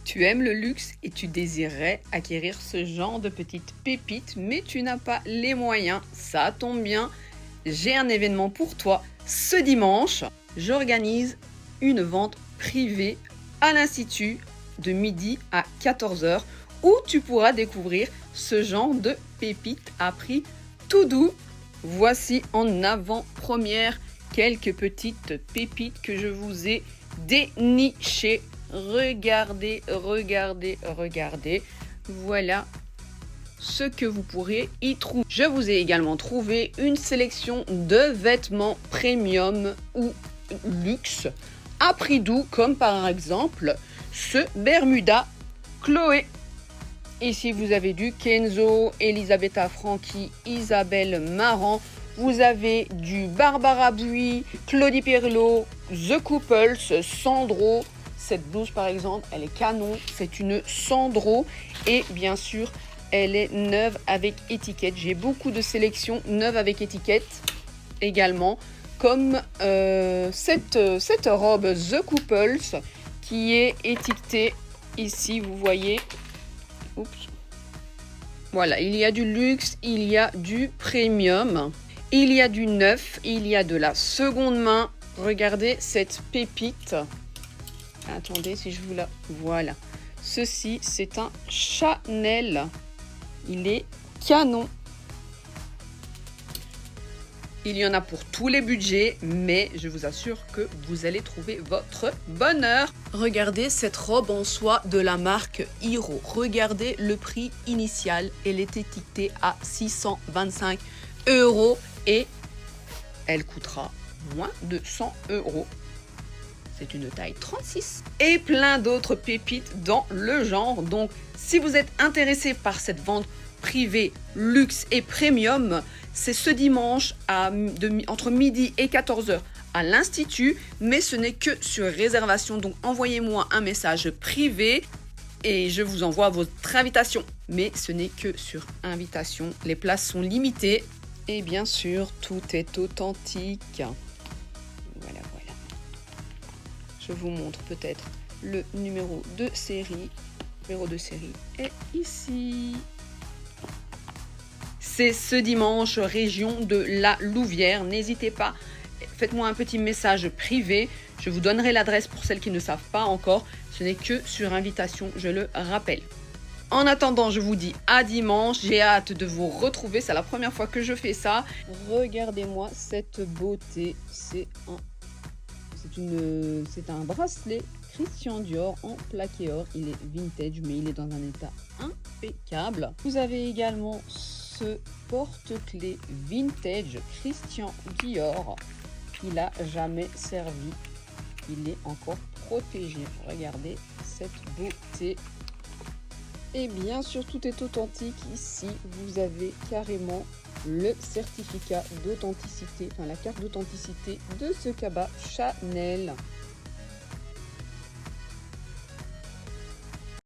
Tu aimes le luxe et tu désirerais acquérir ce genre de petites pépites, mais tu n'as pas les moyens. Ça tombe bien, j'ai un événement pour toi. Ce dimanche, j'organise une vente privée à l'Institut de midi à 14 h où tu pourras découvrir ce genre de pépites à prix tout doux. Voici en avant-première quelques petites pépites que je vous ai dénichées. Regardez, regardez, regardez. Voilà ce que vous pourrez y trouver. Je vous ai également trouvé une sélection de vêtements premium ou luxe à prix doux, comme par exemple ce Bermuda Chloé. Ici, vous avez du Kenzo, Elisabetta Franchi, Isabelle Marant. Vous avez du Barbara Bui, Claudie Pierlot, The Couples, Sandro. Cette blouse, par exemple, elle est canon. C'est une Sandro. Et bien sûr, elle est neuve avec étiquette. J'ai beaucoup de sélections neuves avec étiquette également. Comme cette robe The Couples qui est étiquetée ici, vous voyez. Oups. Voilà, il y a du luxe, il y a du premium, il y a du neuf, il y a de la seconde main. Regardez cette pépite. Attendez si je vous la... Voilà. Ceci, c'est un Chanel. Il est canon. Il y en a pour tous les budgets, mais je vous assure que vous allez trouver votre bonheur. Regardez cette robe en soie de la marque Hiro. Regardez le prix initial. Elle est étiquetée à 625 € et elle coûtera moins de 100 €. C'est une taille 36. Et plein d'autres pépites dans le genre. Donc, si vous êtes intéressé par cette vente privée, luxe et premium, c'est ce dimanche entre midi et 14 h à l'Institut, mais ce n'est que sur réservation. Donc, envoyez-moi un message privé et je vous envoie votre invitation. Mais ce n'est que sur invitation. Les places sont limitées et bien sûr, tout est authentique. Voilà, voilà. Je vous montre peut-être le numéro de série. Le numéro de série est ici. C'est ce dimanche, région de la Louvière. N'hésitez pas, faites-moi un petit message privé. Je vous donnerai l'adresse pour celles qui ne savent pas encore. Ce n'est que sur invitation, je le rappelle. En attendant, je vous dis à dimanche. J'ai hâte de vous retrouver. C'est la première fois que je fais ça. Regardez-moi cette beauté. C'est un bracelet Christian Dior en plaqué or. Il est vintage, mais il est dans un état impeccable. Vous avez également ce porte-clés vintage Christian Dior. Il n'a jamais servi. Il est encore protégé. Regardez cette beauté. Et bien sûr, tout est authentique. Ici, vous avez carrément le certificat d'authenticité, enfin la carte d'authenticité de ce cabas Chanel.